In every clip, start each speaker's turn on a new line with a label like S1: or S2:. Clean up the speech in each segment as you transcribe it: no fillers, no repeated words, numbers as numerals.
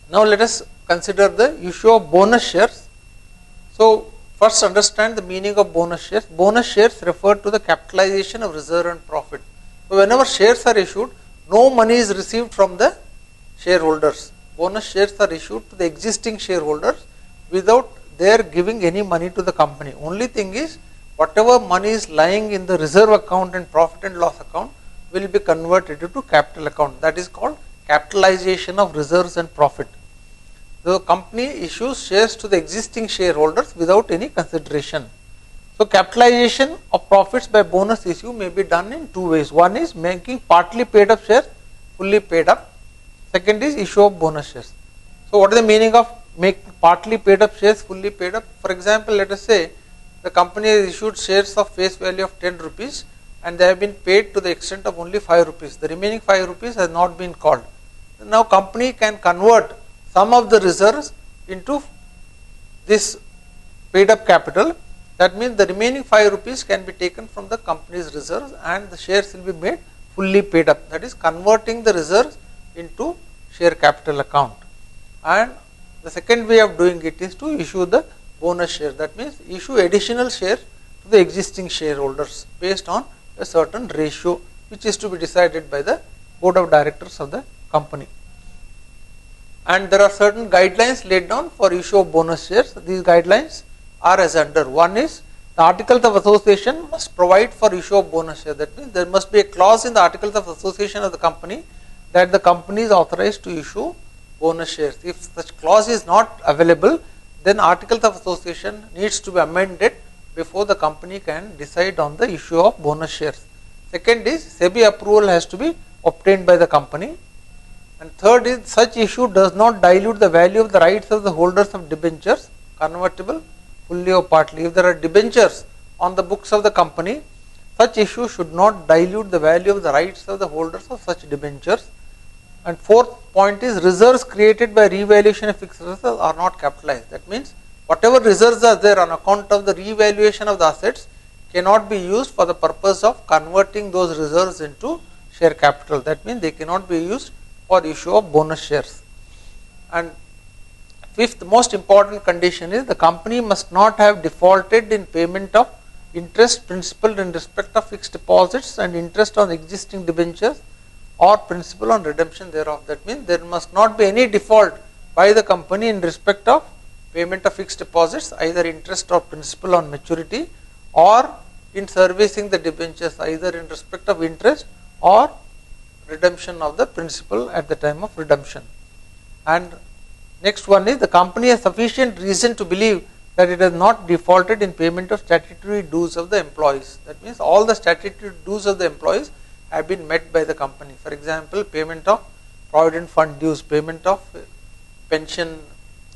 S1: Now let us consider the issue of bonus shares. So first understand the meaning of bonus shares. Bonus shares refer to the capitalization of reserve and profit. So whenever shares are issued, no money is received from the shareholders. Bonus shares are issued to the existing shareholders without their giving any money to the company. Only thing is, whatever money is lying in the reserve account and profit and loss account will be converted into capital account. That is called capitalization of reserves and profit. The company issues shares to the existing shareholders without any consideration. So capitalization of profits by bonus issue may be done in two ways. One is making partly paid up shares fully paid up. Second is issue of bonus shares. So what is the meaning of making partly paid up shares fully paid up? For example, let us say the company has issued shares of face value of 10 rupees and they have been paid to the extent of only 5 rupees. The remaining 5 rupees has not been called. Now company can convert some of the reserves into this paid up capital. That means the remaining 5 rupees can be taken from the company's reserves and the shares will be made fully paid up. That is converting the reserves into share capital account. And the second way of doing it is to issue the bonus share. That means issue additional share to the existing shareholders based on a certain ratio which is to be decided by the board of directors of the company. And there are certain guidelines laid down for issue of bonus shares. These guidelines are as under. One is the Articles of Association must provide for issue of bonus share. That means there must be a clause in the Articles of Association of the company that the company is authorized to issue bonus shares. If such clause is not available, then Articles of Association needs to be amended before the company can decide on the issue of bonus shares. Second is SEBI approval has to be obtained by the company. And third is such issue does not dilute the value of the rights of the holders of debentures, convertible, fully or partly. If there are debentures on the books of the company, such issue should not dilute the value of the rights of the holders of such debentures. And fourth point is reserves created by revaluation of fixed assets are not capitalized. That means whatever reserves are there on account of the revaluation of the assets cannot be used for the purpose of converting those reserves into share capital. That means they cannot be used for issue of bonus shares. And fifth most important condition is the company must not have defaulted in payment of interest principal in respect of fixed deposits and interest on existing debentures or principal on redemption thereof. That means there must not be any default by the company in respect of payment of fixed deposits, either interest or principal on maturity, or in servicing the debentures either in respect of interest or redemption of the principal at the time of redemption. And next one is the company has sufficient reason to believe that it has not defaulted in payment of statutory dues of the employees. That means all the statutory dues of the employees have been met by the company. For example, payment of provident fund dues, payment of pension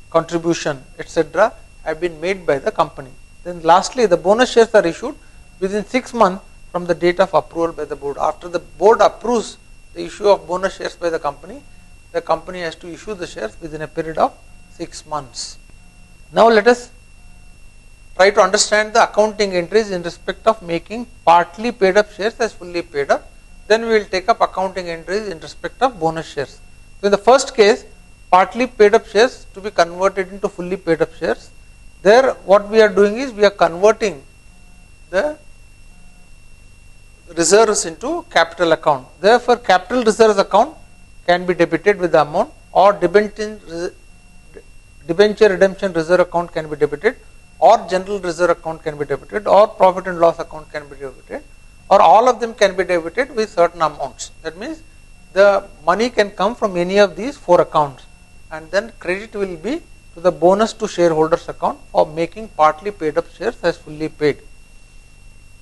S1: contribution, etc. have been made by the company. Then lastly, the bonus shares are issued within 6 months from the date of approval by the board. After the board approves the issue of bonus shares by the company has to issue the shares within a period of 6 months. Now let us try to understand the accounting entries in respect of making partly paid up shares as fully paid up. Then we will take up accounting entries in respect of bonus shares. So in the first case, partly paid up shares to be converted into fully paid up shares. There what we are doing is we are converting the reserves into capital account. Therefore, capital reserves account can be debited with the amount, or debenture redemption reserve account can be debited, or general reserve account can be debited, or profit and loss account can be debited, or all of them can be debited with certain amounts. That means the money can come from any of these 4 accounts, and then credit will be to the bonus to shareholders account for making partly paid up shares as fully paid.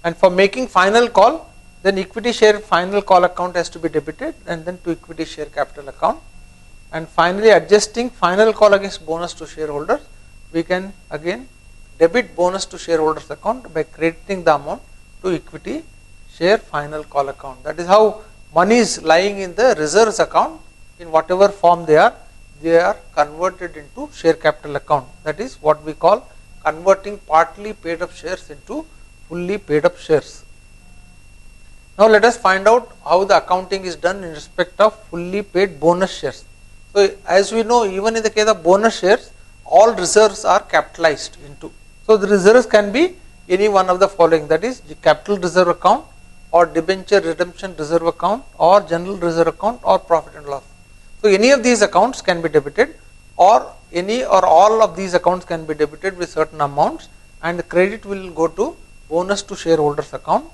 S1: And for making final call, then equity share final call account has to be debited and then to equity share capital account. And finally, adjusting final call against bonus to shareholders, we can again debit bonus to shareholders account by crediting the amount to equity share final call account. That is how money is lying in the reserves account in whatever form they are converted into share capital account. That is what we call converting partly paid up shares into fully paid up shares. Now let us find out how the accounting is done in respect of fully paid bonus shares. So as we know, even in the case of bonus shares, all reserves are capitalized into. So the reserves can be any one of the following, that is the capital reserve account or debenture redemption reserve account or general reserve account or profit and loss. So any of these accounts can be debited, or any or all of these accounts can be debited with certain amounts, and the credit will go to bonus to shareholders account.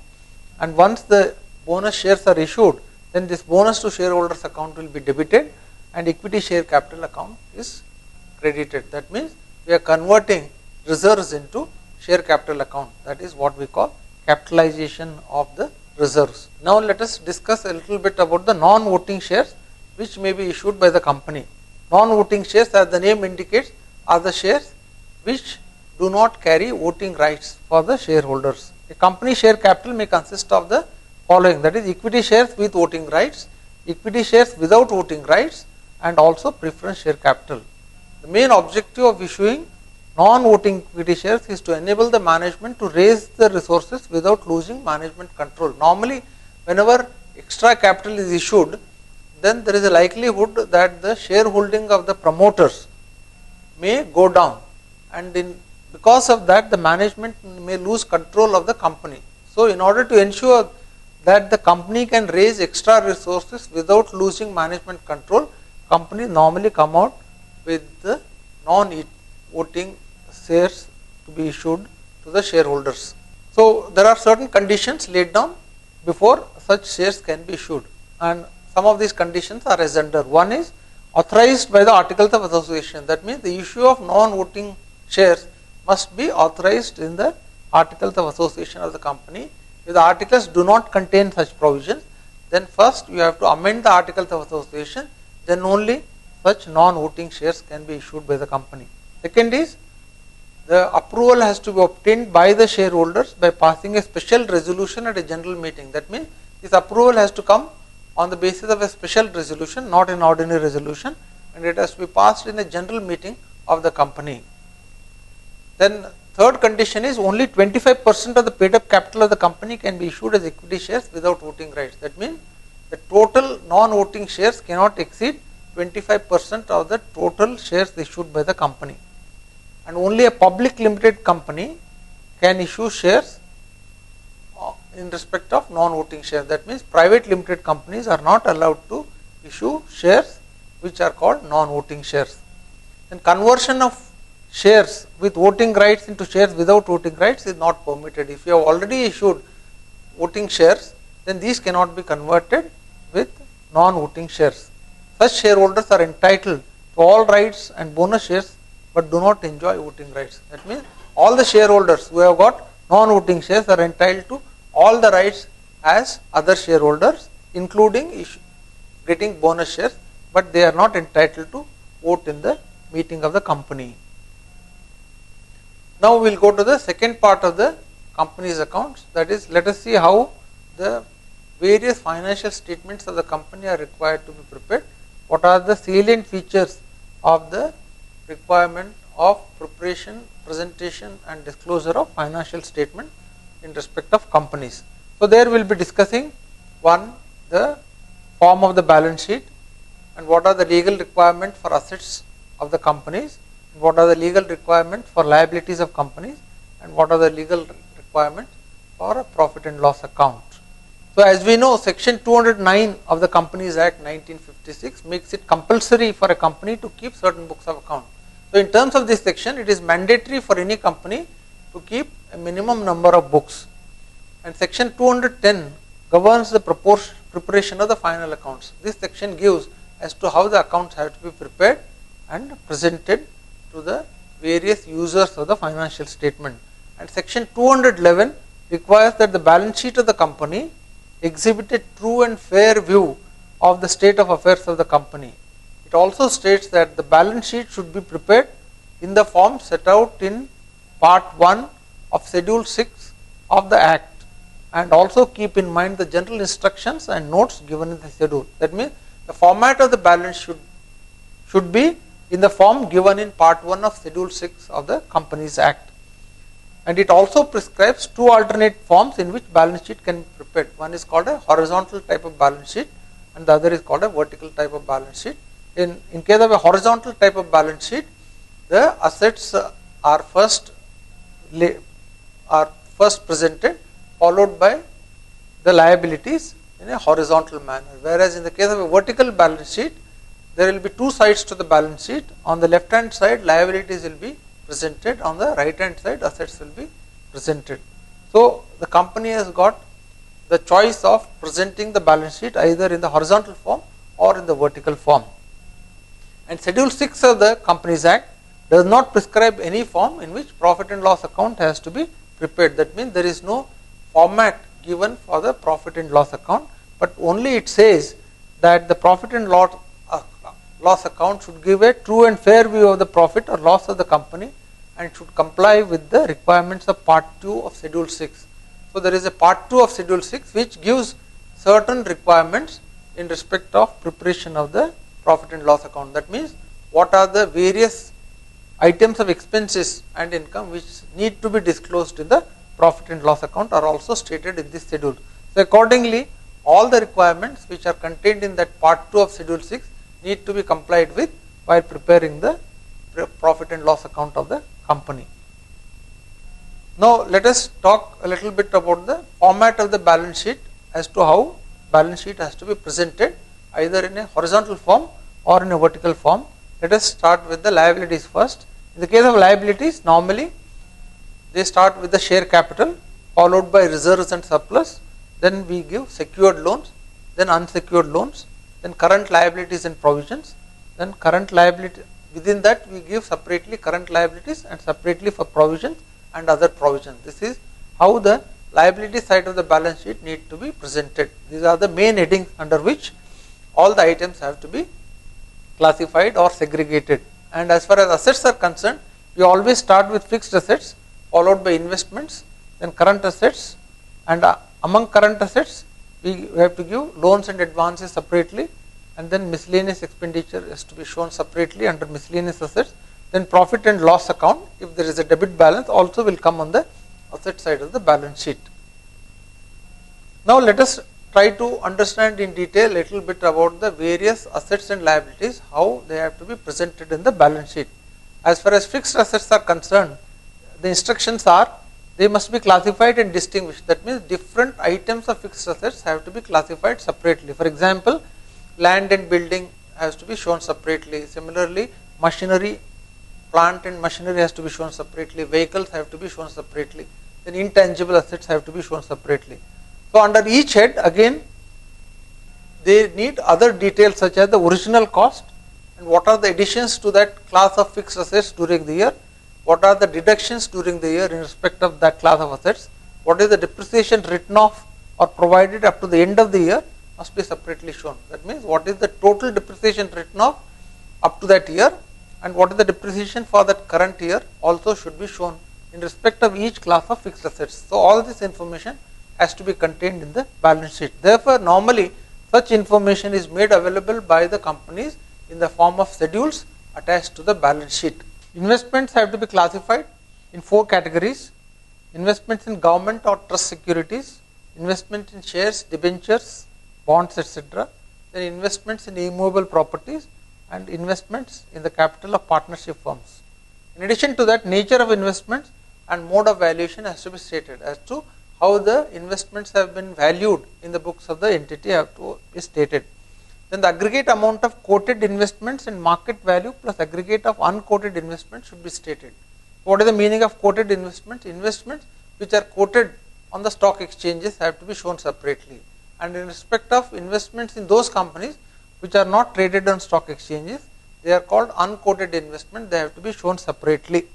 S1: And once the bonus shares are issued, then this bonus to shareholders account will be debited and equity share capital account is credited. That means we are converting reserves into share capital account. That is what we call capitalization of the reserves. Now let us discuss a little bit about the non-voting shares which may be issued by the company. Non-voting shares, as the name indicates, are the shares which do not carry voting rights for the shareholders. A company share capital may consist of the following, that is equity shares with voting rights, equity shares without voting rights, and also preference share capital. The main objective of issuing non-voting equity shares is to enable the management to raise the resources without losing management control. Normally, whenever extra capital is issued, then there is a likelihood that the shareholding of the promoters may go down, and because of that the management may lose control of the company. So in order to ensure that the company can raise extra resources without losing management control, companies normally come out with the non-voting shares to be issued to the shareholders. So there are certain conditions laid down before such shares can be issued, and some of these conditions are as under. One is authorized by the Articles of Association. That means the issue of non-voting shares must be authorized in the Articles of Association of the company. If the articles do not contain such provisions, then first you have to amend the Articles of Association, then only such non-voting shares can be issued by the company. Second is the approval has to be obtained by the shareholders by passing a special resolution at a general meeting. That means this approval has to come on the basis of a special resolution, not an ordinary resolution, and it has to be passed in a general meeting of the company. Then third condition is only 25% of the paid up capital of the company can be issued as equity shares without voting rights. That means the total non-voting shares cannot exceed 25% of the total shares issued by the company, and only a public limited company can issue shares in respect of non-voting shares. That means private limited companies are not allowed to issue shares which are called non-voting shares. Then conversion of shares with voting rights into shares without voting rights is not permitted. If you have already issued voting shares, then these cannot be converted with non-voting shares. Such shareholders are entitled to all rights and bonus shares but do not enjoy voting rights. That means all the shareholders who have got non-voting shares are entitled to all the rights as other shareholders, including getting bonus shares, but they are not entitled to vote in the meeting of the company. Now we will go to the second part of the company's accounts, that is, let us see how the various financial statements of the company are required to be prepared. What are the salient features of the requirement of preparation, presentation and disclosure of financial statement in respect of companies. So there we will be discussing, one, the form of the balance sheet, and what are the legal requirements for assets of the companies, and what are the legal requirements for liabilities of companies, and what are the legal requirements for a profit and loss account. So as we know, section 209 of the Companies Act 1956 makes it compulsory for a company to keep certain books of account. So in terms of this section, it is mandatory for any company to keep a minimum number of books, and section 210 governs the preparation of the final accounts. This section gives as to how the accounts have to be prepared and presented to the various users of the financial statement. And section 211 requires that the balance sheet of the company exhibit a true and fair view of the state of affairs of the company. It also states that the balance sheet should be prepared in the form set out in part 1 of schedule 6 of the act, and also keep in mind the general instructions and notes given in the schedule. That means the format of the balance should be in the form given in part 1 of schedule 6 of the Companies Act. And it also prescribes two alternate forms in which balance sheet can be prepared. One is called a horizontal type of balance sheet and the other is called a vertical type of balance sheet. In case of a horizontal type of balance sheet, the assets are first presented, followed by the liabilities in a horizontal manner. Whereas in the case of a vertical balance sheet, there will be two sides to the balance sheet. On the left hand side, liabilities will be presented. On the right hand side, assets will be presented. So the company has got the choice of presenting the balance sheet either in the horizontal form or in the vertical form. And Schedule 6 of the Companies Act does not prescribe any form in which profit and loss account has to be prepared. That means there is no format given for the profit and loss account, but only it says that the profit and loss account should give a true and fair view of the profit or loss of the company and should comply with the requirements of Part 2 of Schedule 6. So there is a Part 2 of Schedule 6 which gives certain requirements in respect of preparation of the profit and loss account. That means what are the various items of expenses and income which need to be disclosed in the profit and loss account are also stated in this schedule. So accordingly, all the requirements which are contained in that Part 2 of Schedule 6 need to be complied with while preparing the profit and loss account of the company. Now let us talk a little bit about the format of the balance sheet as to how balance sheet has to be presented either in a horizontal form or in a vertical form. Let us start with the liabilities first. In the case of liabilities, normally they start with the share capital followed by reserves and surplus, then we give secured loans, then unsecured loans, then current liabilities and provisions, then current liability. Within that we give separately current liabilities and separately for provisions and other provisions. This is how the liability side of the balance sheet need to be presented. These are the main headings under which all the items have to be classified or segregated. And as far as assets are concerned, we always start with fixed assets followed by investments, then current assets, and among current assets we have to give loans and advances separately, and then miscellaneous expenditure is to be shown separately under miscellaneous assets. Then profit and loss account, if there is a debit balance, also will come on the asset side of the balance sheet. Now let us try to understand in detail a little bit about the various assets and liabilities, how they have to be presented in the balance sheet. As far as fixed assets are concerned, the instructions are they must be classified and distinguished. That means different items of fixed assets have to be classified separately. For example, land and building has to be shown separately. Similarly, machinery, plant and machinery has to be shown separately. Vehicles have to be shown separately. Then intangible assets have to be shown separately. So under each head, again, they need other details such as the original cost and what are the additions to that class of fixed assets during the year, what are the deductions during the year in respect of that class of assets, what is the depreciation written off or provided up to the end of the year must be separately shown. That means what is the total depreciation written off up to that year and what is the depreciation for that current year also should be shown in respect of each class of fixed assets. So all this information has to be contained in the balance sheet. Therefore, normally such information is made available by the companies in the form of schedules attached to the balance sheet. Investments have to be classified in 4 categories: investments in government or trust securities, investment in shares, debentures, bonds, etc. Then investments in immovable properties and investments in the capital of partnership firms. In addition to that, nature of investments and mode of valuation has to be stated as to how the investments have been valued in the books of the entity have to be stated. Then the aggregate amount of quoted investments and market value plus aggregate of unquoted investments should be stated. What is the meaning of quoted investments? Investments which are quoted on the stock exchanges have to be shown separately. And in respect of investments in those companies which are not traded on stock exchanges, they are called unquoted investment. They have to be shown separately.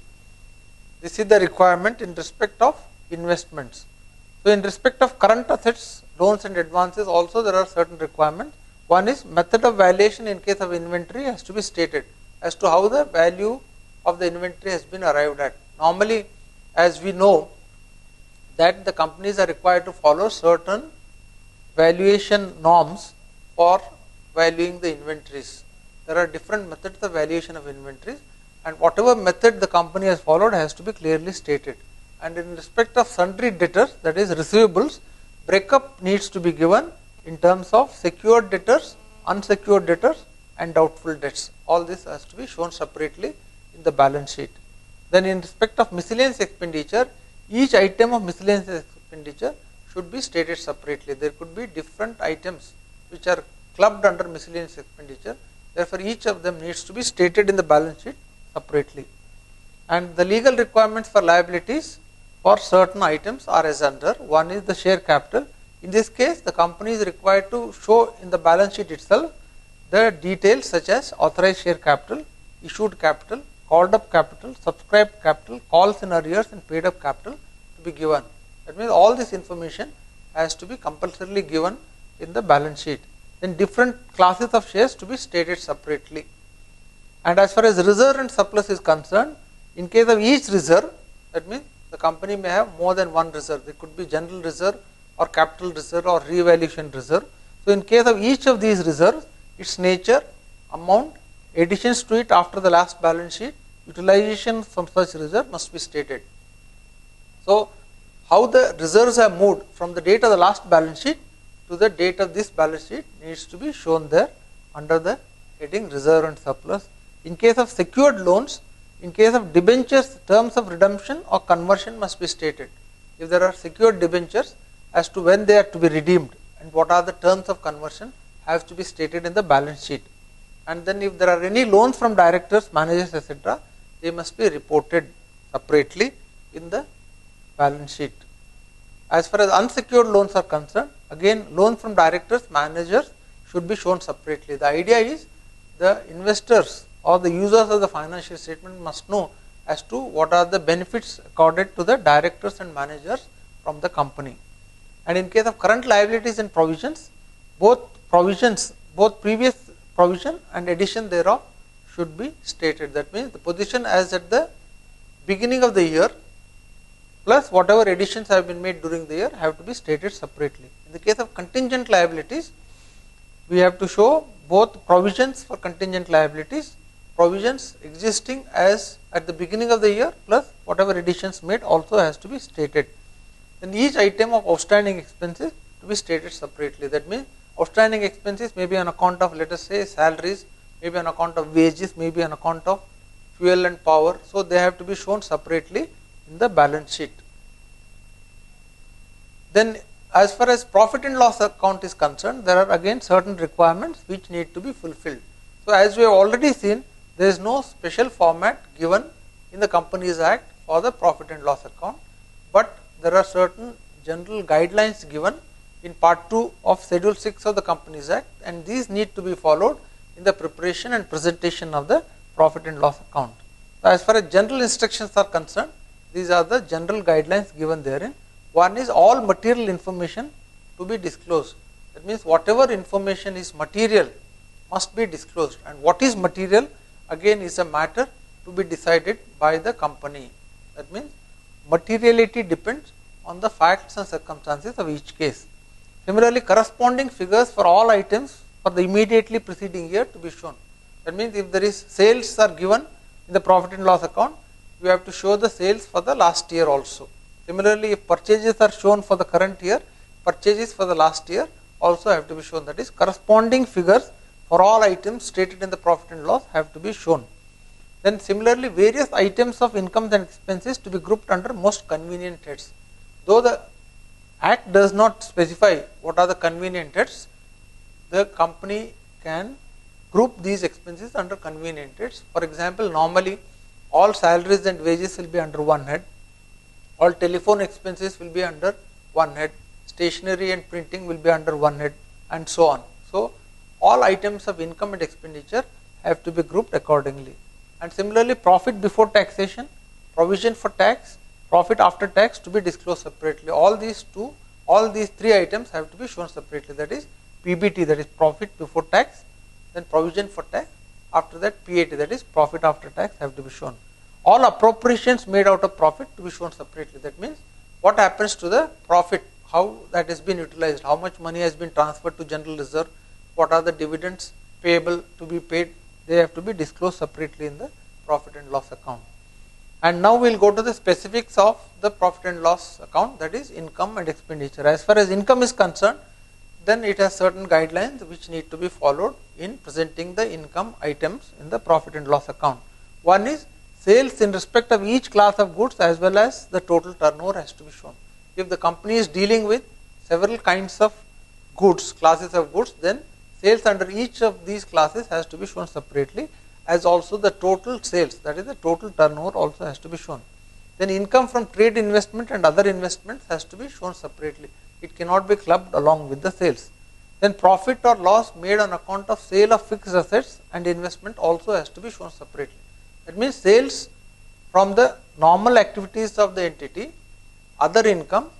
S1: This is the requirement in respect of investments. So in respect of current assets, loans and advances also there are certain requirements. One is method of valuation in case of inventory has to be stated as to how the value of the inventory has been arrived at. Normally, as we know that the companies are required to follow certain valuation norms for valuing the inventories. There are different methods of valuation of inventories, and whatever method the company has followed has to be clearly stated. And in respect of sundry debtors, that is receivables, breakup needs to be given in terms of secured debtors, unsecured debtors and doubtful debts. All this has to be shown separately in the balance sheet. Then in respect of miscellaneous expenditure, each item of miscellaneous expenditure should be stated separately. There could be different items which are clubbed under miscellaneous expenditure. Therefore, each of them needs to be stated in the balance sheet separately. And the legal requirements for liabilities for certain items are as under. One is the share capital. In this case, the company is required to show in the balance sheet itself the details such as authorized share capital, issued capital, called up capital, subscribed capital, calls in arrears and paid up capital to be given. That means all this information has to be compulsorily given in the balance sheet. Then different classes of shares to be stated separately. And as far as reserve and surplus is concerned, in case of each reserve, that means the company may have more than one reserve. There could be general reserve or capital reserve or revaluation reserve. So in case of each of these reserves, its nature, amount, additions to it after the last balance sheet, utilization from such reserve must be stated. So how the reserves have moved from the date of the last balance sheet to the date of this balance sheet needs to be shown there under the heading reserve and surplus. In case of secured loans, in case of debentures, terms of redemption or conversion must be stated. If there are secured debentures, as to when they are to be redeemed and what are the terms of conversion have to be stated in the balance sheet. And then if there are any loans from directors, managers, etc., they must be reported separately in the balance sheet. As far as unsecured loans are concerned, again loans from directors, managers should be shown separately. The idea is the investors or the users of the financial statement must know as to what are the benefits accorded to the directors and managers from the company. And in case of current liabilities and provisions, both previous provision and addition thereof should be stated. That means the position as at the beginning of the year plus whatever additions have been made during the year have to be stated separately. In the case of contingent liabilities, we have to show both provisions for contingent liabilities, provisions existing as at the beginning of the year plus whatever additions made also has to be stated. Then each item of outstanding expenses to be stated separately. That means outstanding expenses may be on account of, let us say, salaries, maybe on account of wages, maybe on account of fuel and power. So they have to be shown separately in the balance sheet. Then as far as profit and loss account is concerned, there are again certain requirements which need to be fulfilled. So as we have already seen, there is no special format given in the Companies Act for the profit and loss account, but there are certain general guidelines given in part 2 of schedule 6 of the Companies Act, and these need to be followed in the preparation and presentation of the profit and loss account. So as far as general instructions are concerned, these are the general guidelines given therein. One is all material information to be disclosed. That means whatever information is material must be disclosed, and what is material again is a matter to be decided by the company. That means materiality depends on the facts and circumstances of each case. Similarly, corresponding figures for all items for the immediately preceding year to be shown. That means if there is sales are given in the profit and loss account, you have to show the sales for the last year also. Similarly, if purchases are shown for the current year, purchases for the last year also have to be shown. That is, corresponding figures for all items stated in the profit and loss have to be shown. Then similarly, various items of incomes and expenses to be grouped under most convenient heads. Though the Act does not specify what are the convenient heads, the company can group these expenses under convenient heads. For example, normally all salaries and wages will be under one head, all telephone expenses will be under one head, stationery and printing will be under one head, and so on. So all items of income and expenditure have to be grouped accordingly. And similarly, profit before taxation, provision for tax, profit after tax to be disclosed separately. All these three items have to be shown separately. That is PBT, that is profit before tax, then provision for tax, after that PAT, that is profit after tax, have to be shown. All appropriations made out of profit to be shown separately. That means what happens to the profit, how that has been utilized, how much money has been transferred to general reserve, what are the dividends payable to be paid, they have to be disclosed separately in the profit and loss account. And now we will go to the specifics of the profit and loss account, that is income and expenditure. As far as income is concerned, then it has certain guidelines which need to be followed in presenting the income items in the profit and loss account. One is sales in respect of each class of goods as well as the total turnover has to be shown. If the company is dealing with several kinds of goods, classes of goods, then sales under each of these classes has to be shown separately, as also the total sales, that is the total turnover also has to be shown. Then income from trade investment and other investments has to be shown separately. It cannot be clubbed along with the sales. Then profit or loss made on account of sale of fixed assets and investment also has to be shown separately. That means sales from the normal activities of the entity, other income,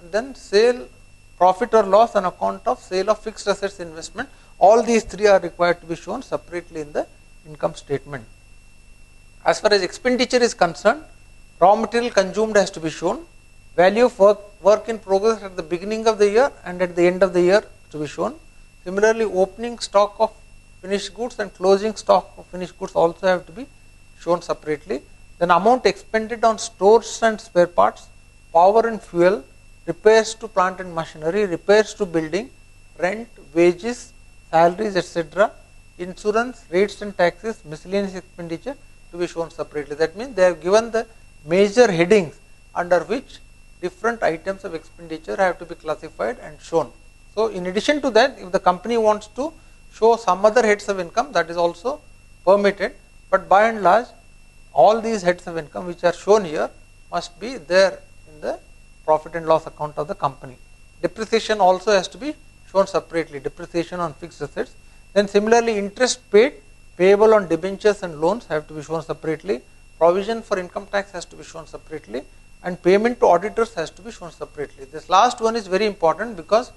S1: and then sale, profit or loss on account of sale of fixed assets investment. All these three are required to be shown separately in the income statement. As far as expenditure is concerned, raw material consumed has to be shown, value of work in progress at the beginning of the year and at the end of the year to be shown. Similarly, opening stock of finished goods and closing stock of finished goods also have to be shown separately. Then amount expended on stores and spare parts, power and fuel, repairs to plant and machinery, repairs to building, rent, wages, salaries, etc., insurance, rates and taxes, miscellaneous expenditure to be shown separately. That means they have given the major headings under which different items of expenditure have to be classified and shown. So, in addition to that, if the company wants to show some other heads of income, that is also permitted, but by and large all these heads of income which are shown here must be there in the profit and loss account of the company. Depreciation also has to be shown separately, depreciation on fixed assets. Then similarly, interest paid, payable on debentures and loans have to be shown separately, provision for income tax has to be shown separately, and payment to auditors has to be shown separately. This last one is very important because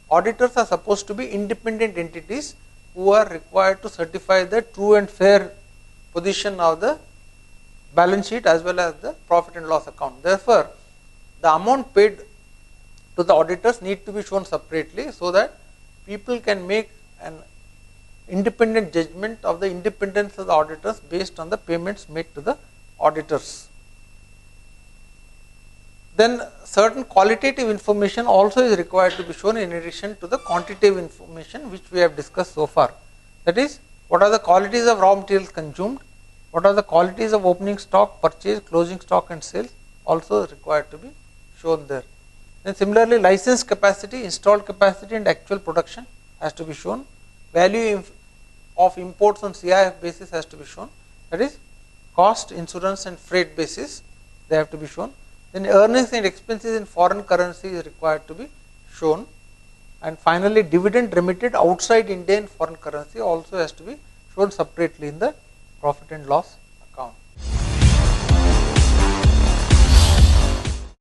S1: auditors are supposed to be independent entities who are required to certify the true and fair position of the balance sheet as well as the profit and loss account. Therefore, the amount paid to the auditors need to be shown separately so that people can make an independent judgment of the independence of the auditors based on the payments made to the auditors. Then certain qualitative information also is required to be shown in addition to the quantitative information which we have discussed so far. That is, what are the qualities of raw materials consumed, what are the qualities of opening stock, purchase, closing stock and sales also required to be shown there. Then similarly, license capacity, installed capacity and actual production has to be shown. Value of imports on CIF basis has to be shown, that is cost, insurance and freight basis they have to be shown. Then earnings and expenses in foreign currency is required to be shown, and finally dividend remitted outside India in foreign currency also has to be shown separately in the profit and loss